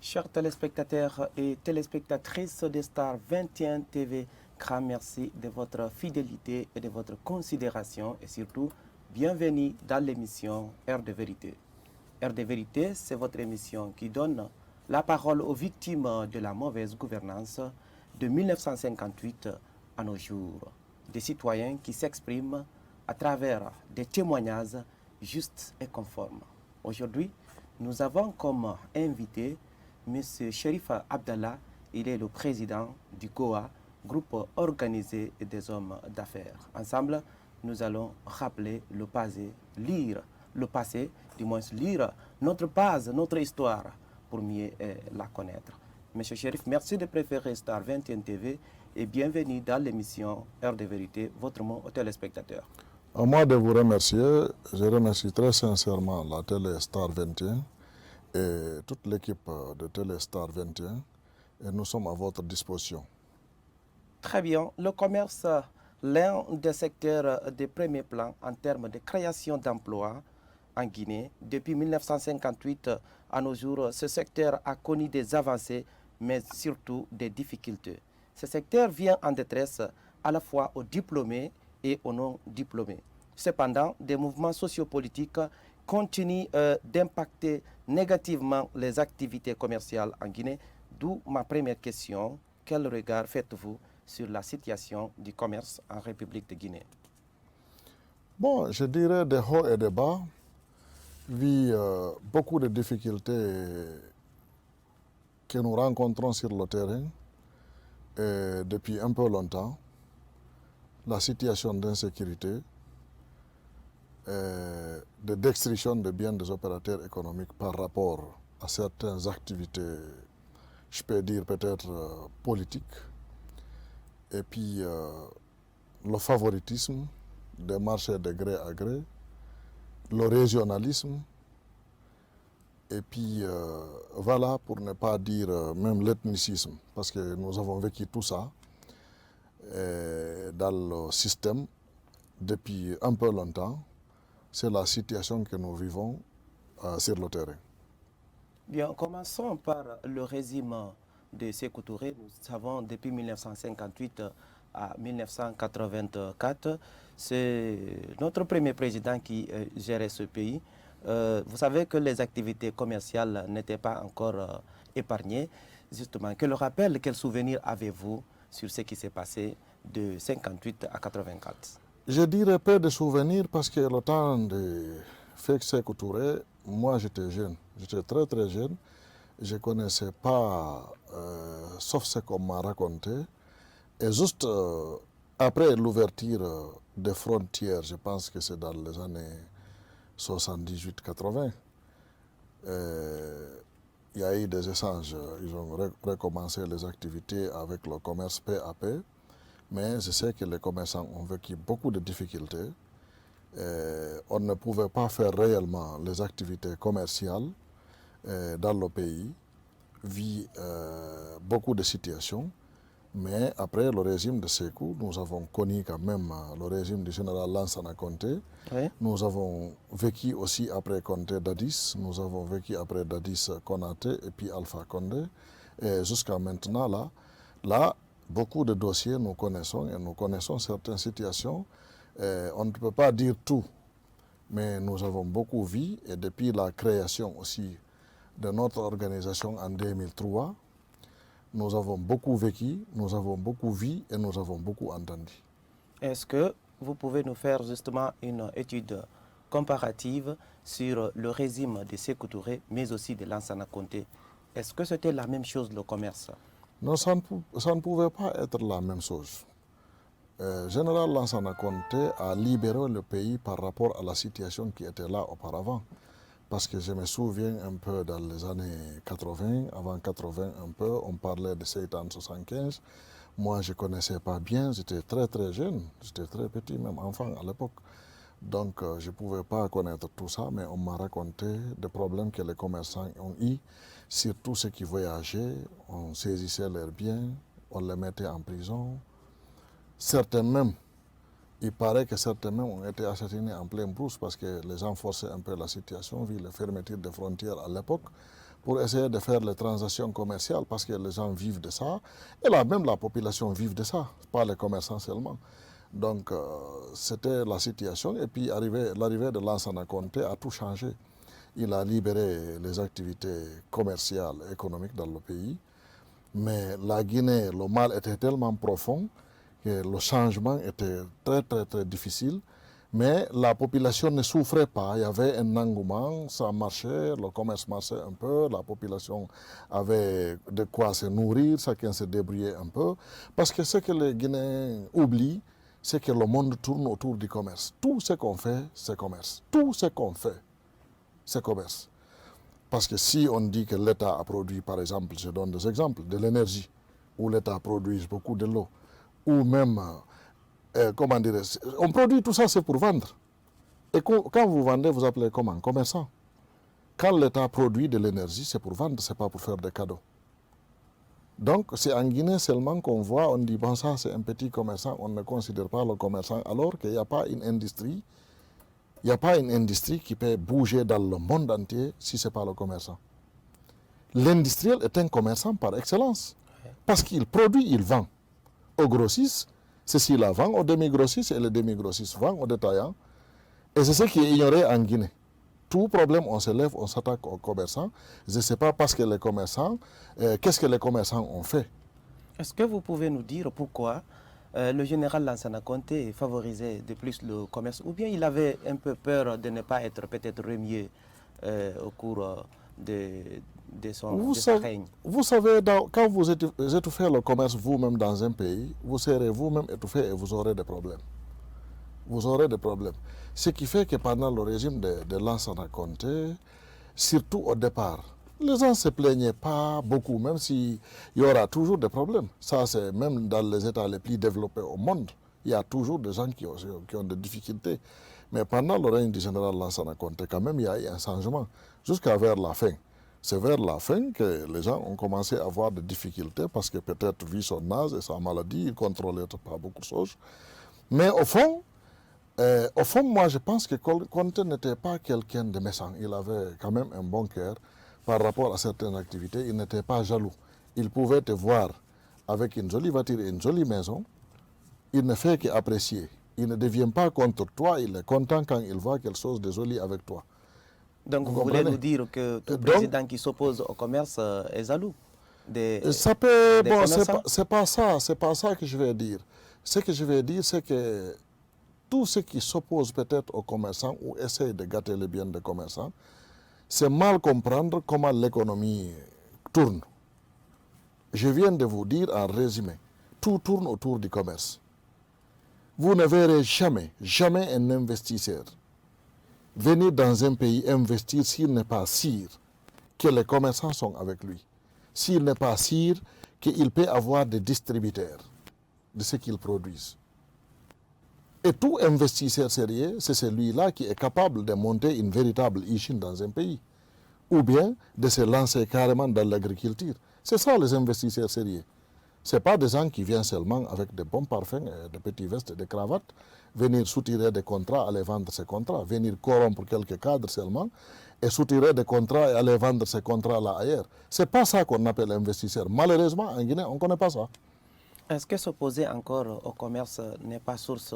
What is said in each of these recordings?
Chers téléspectateurs et téléspectatrices de Star 21 TV, grand merci de votre fidélité et de votre considération et surtout, bienvenue dans l'émission Heure de Vérité. Heure de Vérité, c'est votre émission qui donne la parole aux victimes de la mauvaise gouvernance de 1958 à nos jours. Des citoyens qui s'expriment à travers des témoignages justes et conformes. Aujourd'hui, nous avons comme invité M. Cherif Abdallah. Il est le président du GOA, groupe organisé des hommes d'affaires. Ensemble, nous allons rappeler le passé, lire notre base, notre histoire pour mieux la connaître. M. Cherif, merci de préférer Star 21 TV et bienvenue dans l'émission Heure de Vérité, votre mot aux téléspectateurs. À moi de vous remercier, je remercie très sincèrement la télé Star 21 et toute l'équipe de télé Star 21 et nous sommes à votre disposition. Très bien. Le commerce, l'un des secteurs de premier plan en termes de création d'emplois en Guinée. Depuis 1958 à nos jours, ce secteur a connu des avancées, mais surtout des difficultés. Ce secteur vient en détresse à la fois aux diplômés et aux non-diplômés. Cependant, des mouvements sociopolitiques continuent d'impacter négativement les activités commerciales en Guinée. D'où ma première question. Quel regard faites-vous sur la situation du commerce en République de Guinée? Bon, je dirais des hauts et des bas, vu beaucoup de difficultés que nous rencontrons sur le terrain depuis un peu longtemps. La situation d'insécurité, de destruction de biens des opérateurs économiques par rapport à certaines activités, je peux dire peut-être politiques, et puis le favoritisme des marchés de gré à gré, le régionalisme, et puis voilà, pour ne pas dire même l'ethnicisme, parce que nous avons vécu tout ça dans le système depuis un peu longtemps. C'est la situation que nous vivons sur le terrain. Bien, commençons par le régime de Sékou Touré. Nous savons depuis 1958 à 1984, c'est notre premier président qui gérait ce pays. Vous savez que les activités commerciales n'étaient pas encore épargnées. Justement, quel souvenir avez-vous sur ce qui s'est passé de 58 à 84? Je dirais peu de souvenirs parce que le temps de Sékou Touré, moi j'étais jeune, j'étais très très jeune. Je ne connaissais pas, sauf ce qu'on m'a raconté. Et juste après l'ouverture des frontières, je pense que c'est dans les années 78-80, il y a eu des échanges, ils ont recommencé les activités avec le commerce peu à peu. Mais je sais que les commerçants ont vécu beaucoup de difficultés. On ne pouvait pas faire réellement les activités commerciales dans le pays, vu beaucoup de situations. Mais après le régime de Sékou, nous avons connu quand même le régime du général Lansana Conté. Oui. Nous avons vécu aussi après Conté Dadis, nous avons vécu après Dadis Konaté et puis Alpha Condé. Et jusqu'à maintenant, là, beaucoup de dossiers nous connaissons et nous connaissons certaines situations. On ne peut pas dire tout, mais nous avons beaucoup vu et depuis la création aussi de notre organisation en 2003, nous avons beaucoup vécu, nous avons beaucoup vu et nous avons beaucoup entendu. Est-ce que vous pouvez nous faire justement une étude comparative sur le régime de Sékou Touré, mais aussi de Lansana Conté? Est-ce que c'était la même chose, le commerce? Non, ça ne pouvait pas être la même chose. Général Lansana Conté a libéré le pays par rapport à la situation qui était là auparavant. Parce que je me souviens un peu dans les années 80, avant 80 un peu, on parlait de Seytan 75. Moi, je ne connaissais pas bien, j'étais très très jeune, j'étais très petit, même enfant à l'époque. Donc, je ne pouvais pas connaître tout ça, mais on m'a raconté des problèmes que les commerçants ont eu, surtout ceux qui voyageaient, on saisissait leurs biens, on les mettait en prison. Certains même, il paraît que certains même ont été assassinés en pleine brousse parce que les gens forçaient un peu la situation, vu les fermetures des frontières à l'époque, pour essayer de faire les transactions commerciales parce que les gens vivent de ça. Et là, même la population vit de ça, pas les commerçants seulement. Donc, c'était la situation. Et puis, l'arrivée de Lansana Conté a tout changé. Il a libéré les activités commerciales et économiques dans le pays. Mais la Guinée, le mal était tellement profond que le changement était très, très, très difficile. Mais la population ne souffrait pas. Il y avait un engouement, ça marchait, le commerce marchait un peu, la population avait de quoi se nourrir, chacun se débrouillait un peu. Parce que ce que les Guinéens oublient, c'est que le monde tourne autour du commerce. Tout ce qu'on fait, c'est commerce. Tout ce qu'on fait, c'est commerce. Parce que si on dit que l'État a produit, par exemple, je donne des exemples, de l'énergie, ou l'État produit beaucoup de l'eau, ou même, comment dire, on produit tout ça, c'est pour vendre. Et quand vous vendez, vous appelez comment? Commerçant. Quand l'État produit de l'énergie, c'est pour vendre, c'est pas pour faire des cadeaux. Donc, c'est en Guinée seulement qu'on voit, on dit, bon, ça, c'est un petit commerçant, on ne considère pas le commerçant, alors qu'il n'y a pas une industrie. Il n'y a pas une industrie qui peut bouger dans le monde entier si ce n'est pas le commerçant. L'industriel est un commerçant par excellence. Parce qu'il produit, il vend. Au grossiste, ceci la vend au demi-grossiste et le demi-grossiste vend au détaillant. Et c'est ce qui est ignoré en Guinée. Tout problème, on se lève, on s'attaque aux commerçants. Je ne sais pas parce que les commerçants, qu'est-ce que les commerçants ont fait? Est-ce que vous pouvez nous dire pourquoi le général Lansana Conté favorisait de plus le commerce, ou bien il avait un peu peur de ne pas être peut-être remué au cours de sa règne? Vous savez, quand vous étouffez le commerce vous-même dans un pays, vous serez vous-même étouffé et vous aurez des problèmes. Vous aurez des problèmes. Ce qui fait que pendant le régime de Lansana Conté, surtout au départ, les gens ne se plaignaient pas beaucoup, même s'il y aura toujours des problèmes. Ça, c'est même dans les États les plus développés au monde. Il y a toujours des gens qui ont des difficultés. Mais pendant le règne du général Lansana Conté, quand même, il y a eu un changement, jusqu'à vers la fin. C'est vers la fin que les gens ont commencé à avoir des difficultés, parce que peut-être, vu son âge et sa maladie, il ne contrôlait pas beaucoup de choses. Mais au fond, moi, je pense que Conté n'était pas quelqu'un de méchant. Il avait quand même un bon cœur par rapport à certaines activités. Il n'était pas jaloux. Il pouvait te voir avec une jolie voiture et une jolie maison. Il ne fait qu'apprécier. Il ne devient pas contre toi. Il est content quand il voit quelque chose de joli avec toi. Donc vous voulez nous dire que tout président qui s'oppose au commerce est jaloux ça peut, bon, c'est pas ça que je vais dire. Ce que je vais dire, c'est que tous ceux qui s'opposent peut-être aux commerçants ou essayent de gâter les biens des commerçants, c'est mal comprendre comment l'économie tourne. Je viens de vous dire en résumé, tout tourne autour du commerce. Vous ne verrez jamais un investisseur venir dans un pays investir s'il n'est pas sûr que les commerçants sont avec lui, s'il n'est pas sûr qu'il peut avoir des distributeurs de ce qu'ils produisent. Et tout investisseur sérieux, c'est celui-là qui est capable de monter une véritable usine dans un pays, ou bien de se lancer carrément dans l'agriculture. C'est ça les investisseurs sérieux. Ce n'est pas des gens qui viennent seulement avec de bons parfums, de petits vestes et des cravates, venir soutirer des contrats, aller vendre ces contrats, venir corrompre quelques cadres seulement, et soutirer des contrats et aller vendre ces contrats-là ailleurs. Ce n'est pas ça qu'on appelle investisseur. Malheureusement, en Guinée, on ne connaît pas ça. Est-ce que s'opposer encore au commerce n'est pas source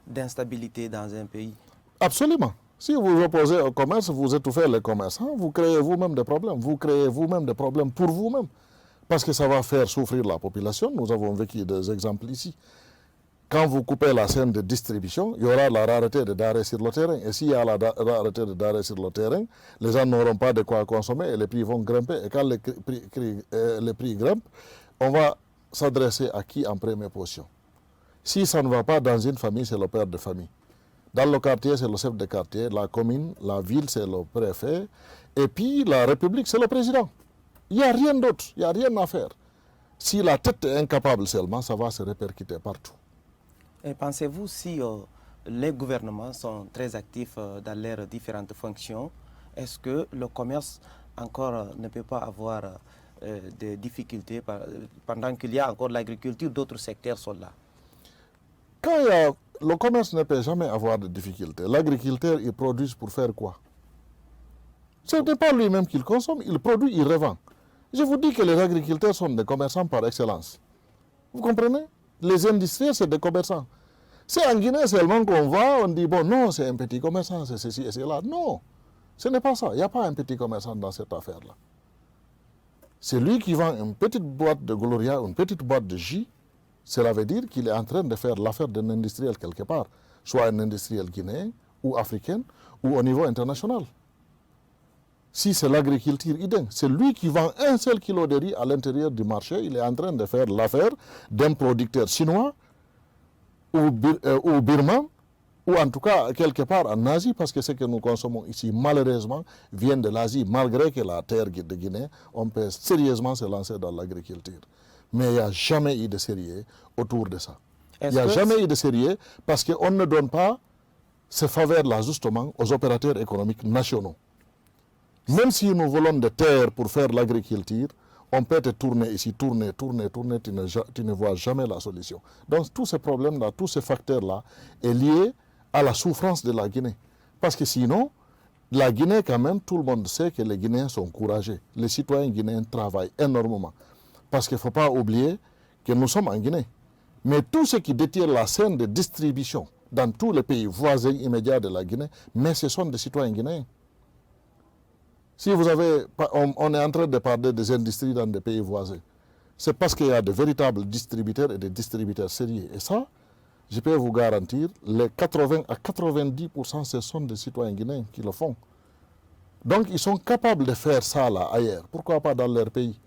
d'instabilité dans un pays? Absolument. Si vous vous opposez au commerce, vous étouffez les commerçants, vous créez vous-même des problèmes. Vous créez vous-même des problèmes pour vous-même. Parce que ça va faire souffrir la population. Nous avons vécu des exemples ici. Quand vous coupez la chaîne de distribution, il y aura la rareté de denrées sur le terrain. Et s'il y a la rareté de denrées sur le terrain, les gens n'auront pas de quoi consommer et les prix vont grimper. Et quand les prix grimpent, on va s'adresser à qui en première position? Si ça ne va pas dans une famille, c'est le père de famille. Dans le quartier, c'est le chef de quartier. La commune, la ville, c'est le préfet. Et puis la République, c'est le président. Il n'y a rien d'autre, il n'y a rien à faire. Si la tête est incapable seulement, ça va se répercuter partout. Et pensez-vous, si les gouvernements sont très actifs dans leurs différentes fonctions, est-ce que le commerce encore ne peut pas avoir des difficultés pendant qu'il y a encore l'agriculture, d'autres secteurs sont là? Le commerce ne peut jamais avoir de difficultés. L'agriculteur, il produit pour faire quoi? Ce n'est pas lui-même qu'il consomme, il produit, il revend. Je vous dis que les agriculteurs sont des commerçants par excellence. Vous comprenez? Les industriels, c'est des commerçants. C'est en Guinée seulement qu'on va, on dit, bon, non, c'est un petit commerçant, c'est ceci et cela. Non, ce n'est pas ça. Il n'y a pas un petit commerçant dans cette affaire-là. C'est lui qui vend une petite boîte de Gloria, une petite boîte de J. Cela veut dire qu'il est en train de faire l'affaire d'un industriel quelque part, soit un industriel guinéen ou africain ou au niveau international. Si c'est l'agriculture, idem. C'est lui qui vend un seul kilo de riz à l'intérieur du marché. Il est en train de faire l'affaire d'un producteur chinois ou birman, ou en tout cas quelque part en Asie, parce que ce que nous consommons ici, malheureusement, vient de l'Asie, malgré que la terre de Guinée, on peut sérieusement se lancer dans l'agriculture. Mais il n'y a jamais eu de sérieux autour de ça. Il n'y a jamais eu de sérieux parce qu'on ne donne pas ces faveurs-là justement aux opérateurs économiques nationaux. Même si nous voulons des terres pour faire l'agriculture, on peut te tourner ici, tourner, tu ne vois jamais la solution. Donc tous ces problèmes-là, tous ces facteurs-là, est lié à la souffrance de la Guinée. Parce que sinon, la Guinée quand même, tout le monde sait que les Guinéens sont courageux. Les citoyens guinéens travaillent énormément. Parce qu'il ne faut pas oublier que nous sommes en Guinée. Mais tous ceux qui détiennent la chaîne de distribution dans tous les pays voisins immédiats de la Guinée, mais ce sont des citoyens guinéens. Si vous avez, on est en train de parler des industries dans des pays voisins, c'est parce qu'il y a de véritables distributeurs et des distributeurs sérieux. Et ça, je peux vous garantir, les 80 à 90%, ce sont des citoyens guinéens qui le font. Donc, ils sont capables de faire ça là, ailleurs. Pourquoi pas dans leur pays?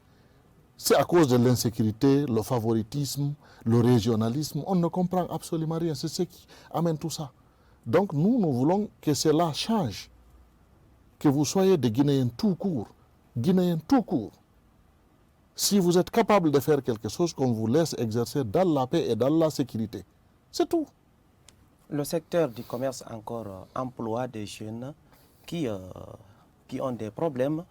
C'est à cause de l'insécurité, le favoritisme, le régionalisme. On ne comprend absolument rien. C'est ce qui amène tout ça. Donc, nous voulons que cela change. Que vous soyez des Guinéens tout court. Guinéens tout court. Si vous êtes capable de faire quelque chose, qu'on vous laisse exercer dans la paix et dans la sécurité. C'est tout. Le secteur du commerce encore emploie des jeunes qui ont des problèmes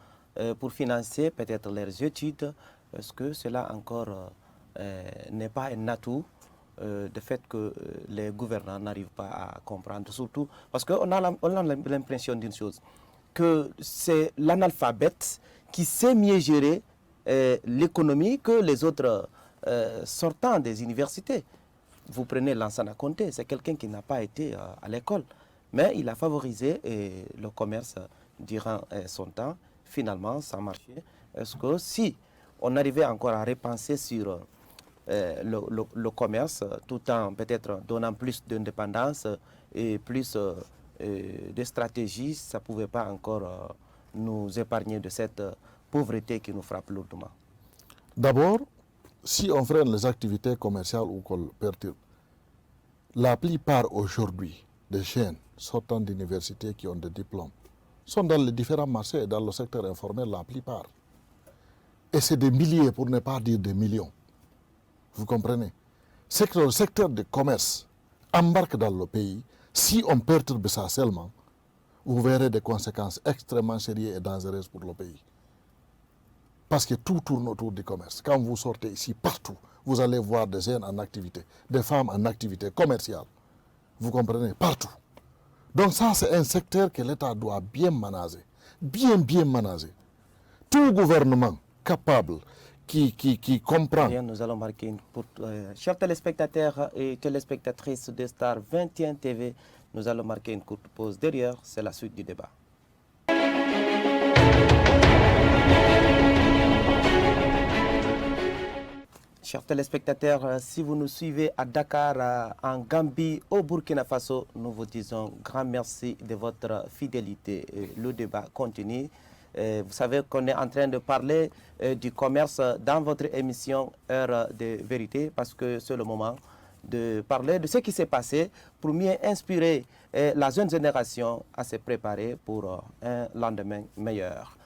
pour financer peut-être leurs études. Est-ce que cela encore n'est pas un atout de fait que les gouvernants n'arrivent pas à comprendre? Surtout parce qu'on a l'impression d'une chose, que c'est l'analphabète qui sait mieux gérer l'économie que les autres sortants des universités. Vous prenez Lansana Conté, c'est quelqu'un qui n'a pas été à l'école, mais il a favorisé le commerce durant son temps. Finalement, ça marchait. Est-ce que si on arrivait encore à repenser sur le commerce, tout en peut-être donnant plus d'indépendance et plus de stratégie, ça ne pouvait pas encore nous épargner de cette pauvreté qui nous frappe lourdement? D'abord, si on freine les activités commerciales ou qu'on perturbe, la plupart aujourd'hui des jeunes sortant d'universités qui ont des diplômes sont dans les différents marchés et dans le secteur informel, la plupart. Et c'est des milliers, pour ne pas dire des millions. Vous comprenez? C'est que le secteur du commerce embarque dans le pays. Si on perturbe ça seulement, vous verrez des conséquences extrêmement sérieuses et dangereuses pour le pays. Parce que tout tourne autour du commerce. Quand vous sortez ici, partout, vous allez voir des jeunes en activité, des femmes en activité commerciale. Vous comprenez? Partout. Donc ça, c'est un secteur que l'État doit bien manager. Bien manager. Tout gouvernement capable, qui comprend. Bien, nous allons marquer une courte... chers téléspectateurs et téléspectatrices de Star 21 TV, nous allons marquer une courte pause. Derrière, c'est la suite du débat. Chers téléspectateurs, si vous nous suivez à Dakar, en Gambie, au Burkina Faso, nous vous disons grand merci de votre fidélité. Le débat continue. Vous savez qu'on est en train de parler du commerce dans votre émission Heure de vérité, parce que c'est le moment de parler de ce qui s'est passé pour mieux inspirer la jeune génération à se préparer pour un lendemain meilleur.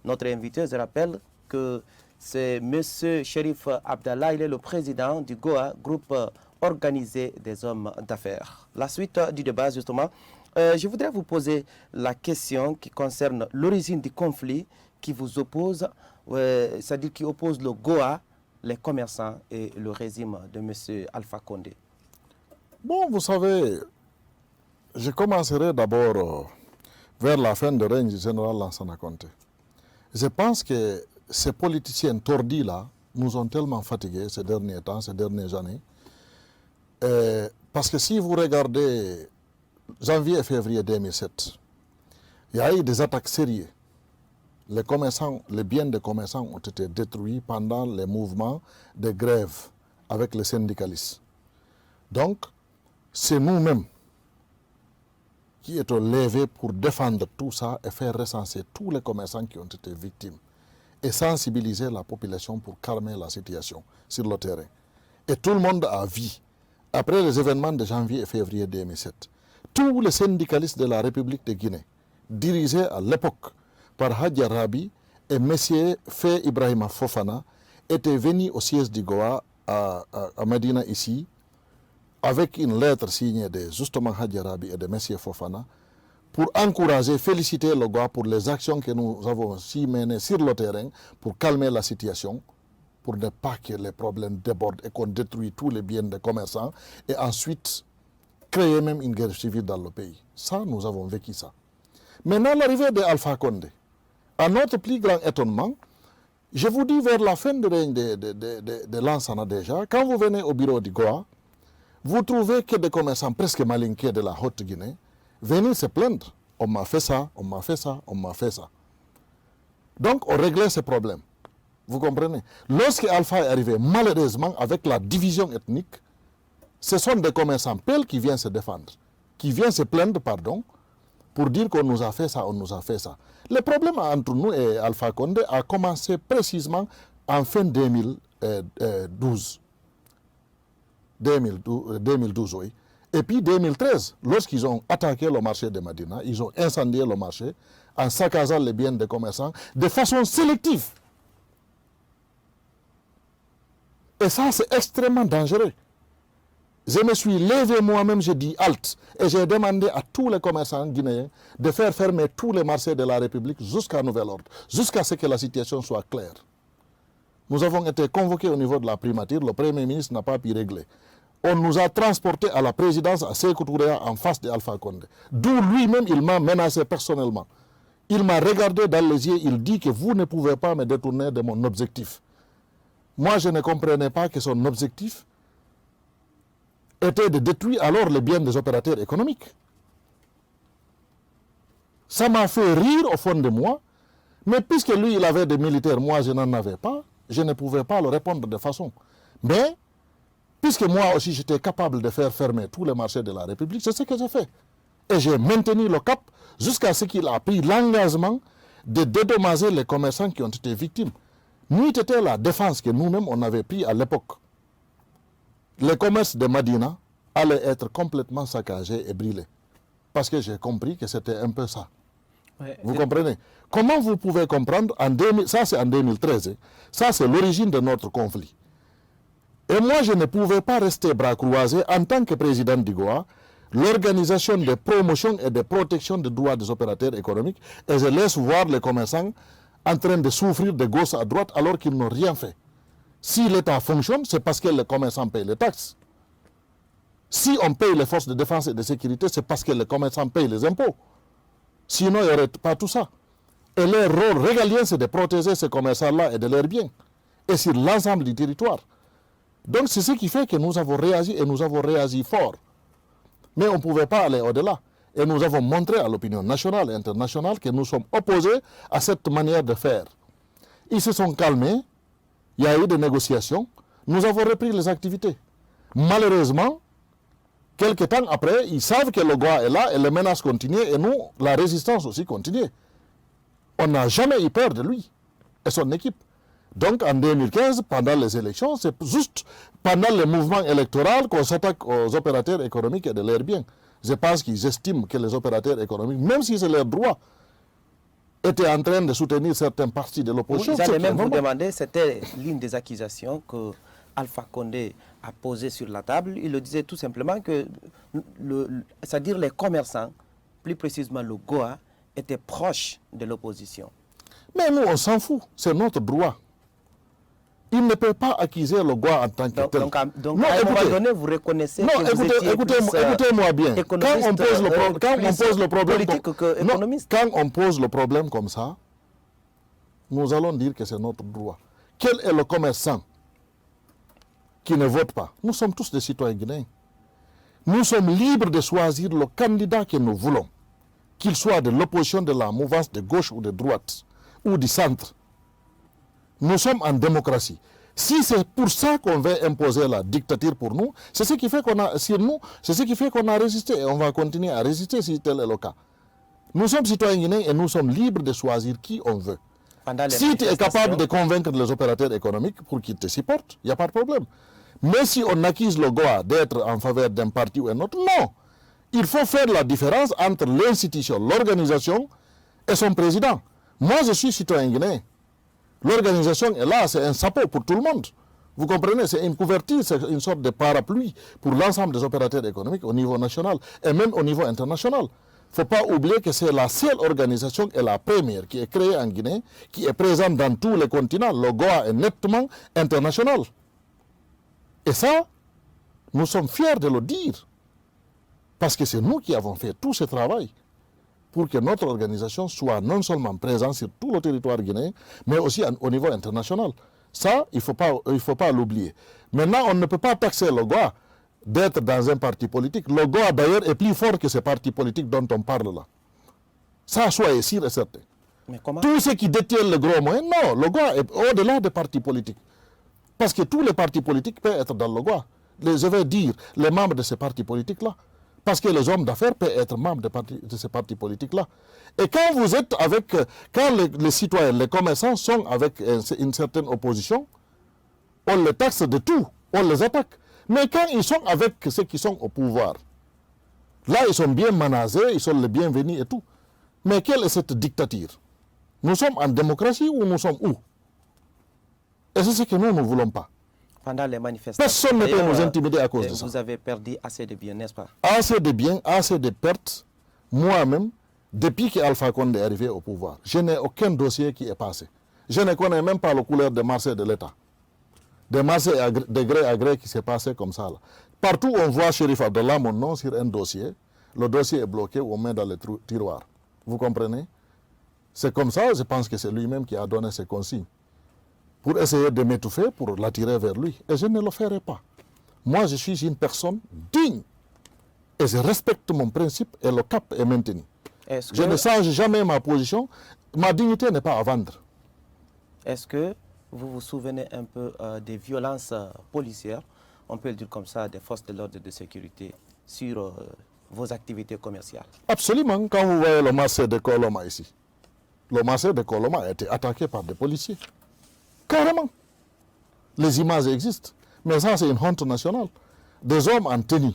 Notre invité, je rappelle que c'est M. Cherif Abdallah, il est le président du GOA, groupe organisé des hommes d'affaires. La suite du débat, justement, je voudrais vous poser la question qui concerne l'origine du conflit qui vous oppose, c'est-à-dire qui oppose le GOA, les commerçants et le régime de M. Alpha Condé. Bon, vous savez, je commencerai d'abord vers la fin de règne du général Lansana Conté. Je pense que ces politiciens tordus-là nous ont tellement fatigués ces derniers temps, ces dernières années. Parce que si vous regardez janvier et février 2007, il y a eu des attaques sérieuses. Les biens des commerçants ont été détruits pendant les mouvements de grève avec les syndicalistes. Donc, c'est nous-mêmes qui étions levés pour défendre tout ça et faire recenser tous les commerçants qui ont été victimes et sensibiliser la population pour calmer la situation sur le terrain. Et tout le monde a vu, après les événements de janvier et février 2007, tous les syndicalistes de la République de Guinée, dirigés à l'époque par Hadja Rabi et M. Fé Ibrahima Fofana, étaient venus au siège du Goa à Medina ici, avec une lettre signée de justement Hadja Rabi et de M. Fofana, pour encourager, féliciter le Goa pour les actions que nous avons menées sur le terrain pour calmer la situation, pour ne pas que les problèmes débordent et qu'on détruise tous les biens des commerçants et ensuite créer même une guerre civile dans le pays. Ça, nous avons vécu ça. Maintenant, l'arrivée d'Alpha Condé, à notre plus grand étonnement, je vous dis vers la fin de règne de Lansana déjà, quand vous venez au bureau du Goa, vous trouvez que des commerçants presque malinqués de la Haute-Guinée venir se plaindre. On m'a fait ça, on m'a fait ça, on m'a fait ça. Donc, on réglait ces problèmes. Vous comprenez? Lorsque Alpha est arrivé, malheureusement, avec la division ethnique, ce sont des commerçants pels qui viennent se défendre, qui viennent se plaindre, pardon, pour dire qu'on nous a fait ça, on nous a fait ça. Le problème entre nous et Alpha Condé a commencé précisément en fin 2012. 2012, oui. Et puis 2013, lorsqu'ils ont attaqué le marché de Medina, ils ont incendié le marché en saccagant les biens des commerçants de façon sélective. Et ça, c'est extrêmement dangereux. Je me suis levé moi-même, j'ai dit halt, et j'ai demandé à tous les commerçants guinéens de faire fermer tous les marchés de la République jusqu'à nouvel ordre, jusqu'à ce que la situation soit claire. Nous avons été convoqués au niveau de la primature, le Premier ministre n'a pas pu régler. On nous a transportés à la présidence à Sékou Touré en face d'Alpha Condé. D'où lui-même, il m'a menacé personnellement. Il m'a regardé dans les yeux, il dit que vous ne pouvez pas me détourner de mon objectif. Moi, je ne comprenais pas que son objectif était de détruire alors les biens des opérateurs économiques. Ça m'a fait rire au fond de moi, mais puisque lui, il avait des militaires, moi, je n'en avais pas, je ne pouvais pas le répondre de façon. Mais, puisque moi aussi, j'étais capable de faire fermer tous les marchés de la République, c'est ce que j'ai fait. Et j'ai maintenu le cap jusqu'à ce qu'il a pris l'engagement de dédommager les commerçants qui ont été victimes. Nous, c'était la défense que nous-mêmes, on avait pris à l'époque. Les commerces de Medina allaient être complètement saccagés et brûlés. Parce que j'ai compris que c'était un peu ça. Ouais, vous comprenez? Comment vous pouvez comprendre, ça c'est en 2013, hein, ça c'est l'origine de notre conflit. Et moi, je ne pouvais pas rester bras croisés en tant que président du Goa, l'organisation de promotion et de protection des droits des opérateurs économiques, et je laisse voir les commerçants en train de souffrir de gauche à droite alors qu'ils n'ont rien fait. Si l'État fonctionne, c'est parce que les commerçants payent les taxes. Si on paye les forces de défense et de sécurité, c'est parce que les commerçants payent les impôts. Sinon, il n'y aurait pas tout ça. Et leur rôle régalien, c'est de protéger ces commerçants-là et de leurs biens. Et sur l'ensemble du territoire. Donc, c'est ce qui fait que nous avons réagi et nous avons réagi fort. Mais on ne pouvait pas aller au-delà. Et nous avons montré à l'opinion nationale et internationale que nous sommes opposés à cette manière de faire. Ils se sont calmés. Il y a eu des négociations. Nous avons repris les activités. Malheureusement, quelques temps après, ils savent que le Goa est là et les menaces continuent et nous, la résistance aussi continue. On n'a jamais eu peur de lui et son équipe. Donc en 2015, pendant les élections, c'est juste pendant le mouvement électoral qu'on s'attaque aux opérateurs économiques et de leurs biens. Je pense qu'ils estiment que les opérateurs économiques, même si c'est leur droit, étaient en train de soutenir certains partis de l'opposition. Vous allez même vous demander, c'était l'une des accusations que Alpha Condé a posées sur la table. Il le disait tout simplement que, c'est-à-dire les commerçants, plus précisément le Goa, étaient proches de l'opposition. Mais nous, on s'en fout, c'est notre droit. il ne peut pas accuser le Goa en tant que tel. Donc, à un moment donné, vous reconnaissez que vous étiez écoutez-moi bien. Quand on pose le problème, quand on pose le problème comme ça, nous allons dire que c'est notre droit. Quel est le commerçant qui ne vote pas? Nous sommes tous des citoyens guinéens. Nous sommes libres de choisir le candidat que nous voulons, qu'il soit de l'opposition, de la mouvance de gauche ou de droite, ou du centre. Nous sommes en démocratie. Si c'est pour ça qu'on veut imposer la dictature pour nous, c'est ce qui fait qu'on a, sur nous, c'est ce qui fait qu'on a résisté et on va continuer à résister si tel est le cas. Nous sommes citoyens guinéens et nous sommes libres de choisir qui on veut. Si tu es capable de convaincre les opérateurs économiques pour qu'ils te supportent, il n'y a pas de problème. Mais si on accuse le Goa d'être en faveur d'un parti ou un autre, non. Il faut faire la différence entre l'institution, l'organisation et son président. Moi, je suis citoyen guinéen. L'organisation est là, c'est un chapeau pour tout le monde. Vous comprenez, c'est une couverture, c'est une sorte de parapluie pour l'ensemble des opérateurs économiques au niveau national et même au niveau international. Il ne faut pas oublier que c'est la seule organisation et la première qui est créée en Guinée, qui est présente dans tous les continents. Le Goa est nettement international. Et ça, nous sommes fiers de le dire. Parce que c'est nous qui avons fait tout ce travail pour que notre organisation soit non seulement présente sur tout le territoire guinéen, mais aussi au niveau international. Ça, il ne faut pas l'oublier. Maintenant, on ne peut pas taxer le Goa d'être dans un parti politique. Le Goa, d'ailleurs, est plus fort que ces partis politiques dont on parle là. Ça, soyez sûr et certain. Mais comment? Tous ceux qui détiennent le gros moyen, non, le Goa est au-delà des partis politiques. Parce que tous les partis politiques peuvent être dans le Goa. Je vais dire, les membres de ces partis politiques-là. Parce que les hommes d'affaires peuvent être membres de ces partis politiques-là. Et quand vous êtes avec, quand les citoyens, les commerçants sont avec une certaine opposition, on les taxe de tout, on les attaque. Mais quand ils sont avec ceux qui sont au pouvoir, là ils sont bien managés, ils sont les bienvenus et tout. Mais quelle est cette dictature? Nous sommes en démocratie ou nous sommes où? Et c'est ce que nous ne voulons pas. Pendant les manifestations, personne ne peut nous intimider à cause de ça. Vous avez perdu assez de biens, n'est-ce pas? Assez de biens, assez de pertes. Moi-même, depuis qu'Alpha Condé est arrivé au pouvoir, je n'ai aucun dossier qui est passé. Je ne connais même pas la couleur des marchés de l'État. Des marchés de gré à gré qui s'est passé comme ça. Là. Partout où on voit Chérif Abdallah, mon nom sur un dossier, le dossier est bloqué ou on met dans le tiroir. Vous comprenez? C'est comme ça, je pense que c'est lui-même qui a donné ces consignes. Pour essayer de m'étouffer, pour l'attirer vers lui. Et je ne le ferai pas. Moi, je suis une personne digne. Et je respecte mon principe et le cap est maintenu. Je ne change jamais ma position. Ma dignité n'est pas à vendre. Est-ce que vous vous souvenez un peu des violences policières, on peut le dire comme ça, des forces de l'ordre et de sécurité sur vos activités commerciales? Absolument. Quand vous voyez le marché de Koloma ici, le marché de Koloma a été attaqué par des policiers. Carrément. Les images existent. Mais ça, c'est une honte nationale. Des hommes en tenue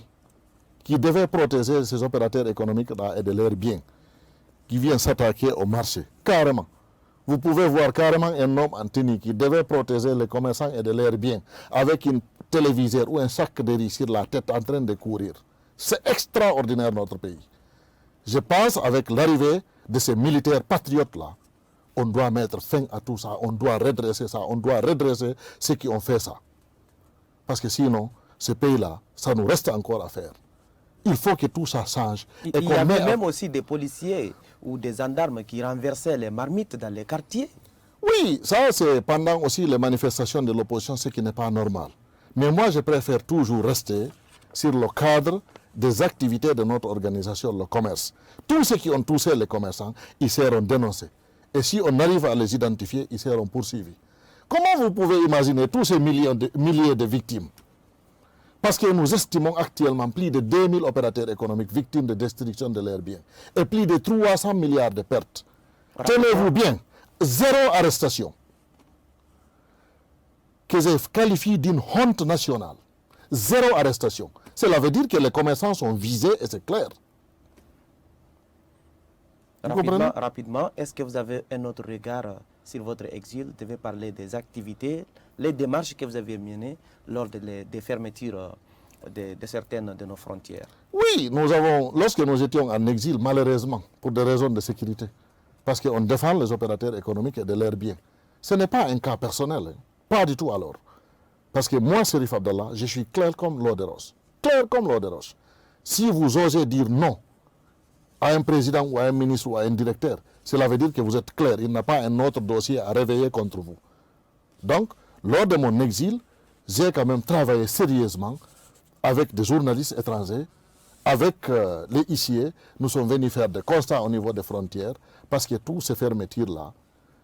qui devaient protéger ces opérateurs économiques et de leurs biens, qui viennent s'attaquer au marché. Carrément. Vous pouvez voir carrément un homme en tenue qui devait protéger les commerçants et de leurs biens avec une téléviseur ou un sac de riz sur la tête en train de courir. C'est extraordinaire notre pays. Je pense avec l'arrivée de ces militaires patriotes-là, on doit mettre fin à tout ça, on doit redresser ça, on doit redresser ceux qui ont fait ça. Parce que sinon, ce pays-là, ça nous reste encore à faire. Il faut que tout ça change. Il y avait même aussi des policiers ou des gendarmes qui renversaient les marmites dans les quartiers. Oui, ça c'est pendant aussi les manifestations de l'opposition, ce qui n'est pas normal. Mais moi, je préfère toujours rester sur le cadre des activités de notre organisation, le commerce. Tous ceux qui ont touché les commerçants, ils seront dénoncés. Et si on arrive à les identifier, ils seront poursuivis. Comment vous pouvez imaginer tous ces milliers de victimes? Parce que nous estimons actuellement plus de 2000 opérateurs économiques victimes de destruction de leurs biens et plus de 300 milliards de pertes. Tenez-vous bien, 0 arrestation, que je qualifie d'une honte nationale. 0 arrestation. Cela veut dire que les commerçants sont visés et c'est clair. Rapidement, est-ce que vous avez un autre regard sur votre exil? Vous devez parler des activités, les démarches que vous avez menées lors des fermetures de certaines de nos frontières. Oui, lorsque nous étions en exil, malheureusement, pour des raisons de sécurité, parce qu'on défend les opérateurs économiques et de leurs biens. Ce n'est pas un cas personnel. Pas du tout alors. Parce que moi, Serif Abdallah, je suis clair comme l'eau de roche. Clair comme l'eau de roche. Si vous osez dire non à un président ou à un ministre ou à un directeur, cela veut dire que vous êtes clair. Il n'a pas un autre dossier à réveiller contre vous. Donc, lors de mon exil, j'ai quand même travaillé sérieusement avec des journalistes étrangers, avec les huissiers. Nous sommes venus faire des constats au niveau des frontières, parce que toutes ces fermetures-là,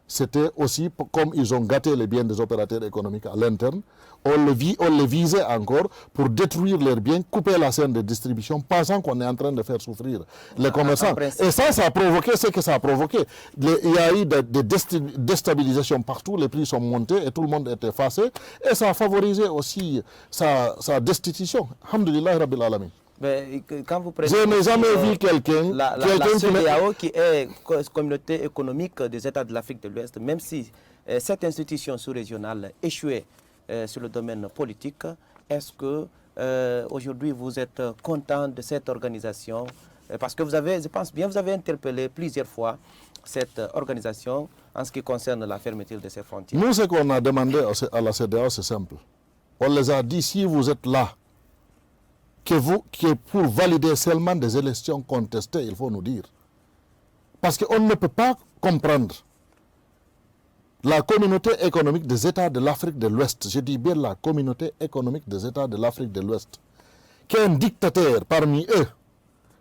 c'était aussi comme ils ont gâté les biens des opérateurs économiques à l'interne. On les visait encore pour détruire leurs biens, couper la chaîne de distribution, pensant qu'on est en train de faire souffrir les commerçants. Et ça a provoqué ce que ça a provoqué. Il y a eu des déstabilisations partout, les prix sont montés et tout le monde était fâché. Et ça a favorisé aussi sa destitution. Alhamdulillah Rabbil Alamin. Mais quand vous prenez je n'ai jamais vu quelqu'un la CEDEAO qui est communauté économique des États de l'Afrique de l'Ouest, même si cette institution sous-régionale échouait sur le domaine politique, est-ce que aujourd'hui vous êtes content de cette organisation? Parce que vous avez, je pense bien, vous avez interpellé plusieurs fois cette organisation en ce qui concerne la fermeture de ses frontières. Nous, ce qu'on a demandé à la CEDEAO, c'est simple. On les a dit, si vous êtes là, que pour valider seulement des élections contestées, il faut nous dire. Parce qu'on ne peut pas comprendre la communauté économique des États de l'Afrique de l'Ouest, je dis bien la communauté économique des États de l'Afrique de l'Ouest, qu'un dictateur parmi eux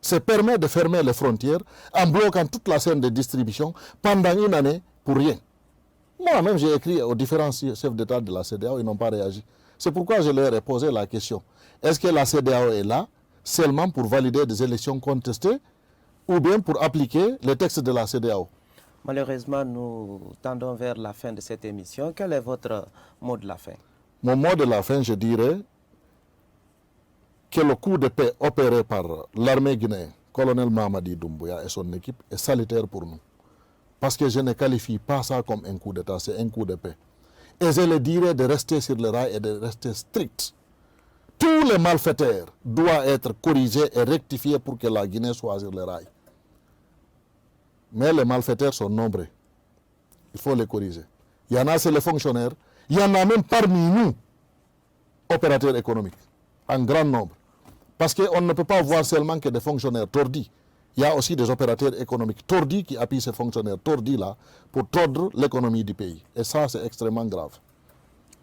se permet de fermer les frontières en bloquant toute la chaîne de distribution pendant une année pour rien. Moi-même, j'ai écrit aux différents chefs d'État de la CEDEAO, ils n'ont pas réagi. C'est pourquoi je leur ai posé la question. Est-ce que la CEDEAO est là seulement pour valider des élections contestées ou bien pour appliquer les textes de la CEDEAO? Malheureusement, nous tendons vers la fin de cette émission. Quel est votre mot de la fin? Mon mot de la fin, je dirais que le coup de paix opéré par l'armée guinéenne, colonel Mamadi Doumbouya et son équipe, est salutaire pour nous. Parce que je ne qualifie pas ça comme un coup d'État, c'est un coup de paix. Et je le dirais de rester sur le rail et de rester strict. Tous les malfaiteurs doivent être corrigés et rectifiés pour que la Guinée soit sur le rail. Mais les malfaiteurs sont nombreux. Il faut les corriger. Il y en a, c'est les fonctionnaires. Il y en a même parmi nous, opérateurs économiques, en grand nombre. Parce qu'on ne peut pas voir seulement que des fonctionnaires tordis. Il y a aussi des opérateurs économiques tordis qui appuient ces fonctionnaires tordis-là pour tordre l'économie du pays. Et ça, c'est extrêmement grave.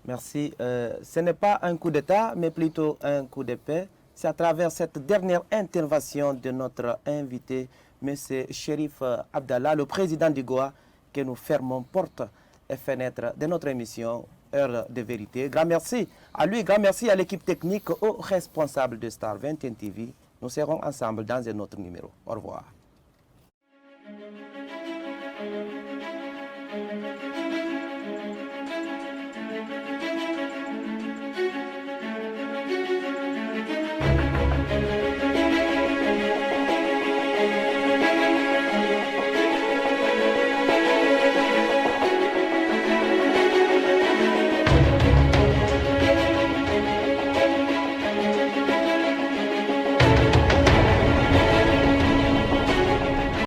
Merci. Ce n'est pas un coup d'État, mais plutôt un coup de paix. C'est à travers cette dernière intervention de notre invité, M. Cherif Abdallah, le président du GOA, que nous fermons porte et fenêtre de notre émission Heure de vérité. Grand merci à lui, grand merci à l'équipe technique, aux responsables de Star 21 TV. Nous serons ensemble dans un autre numéro. Au revoir.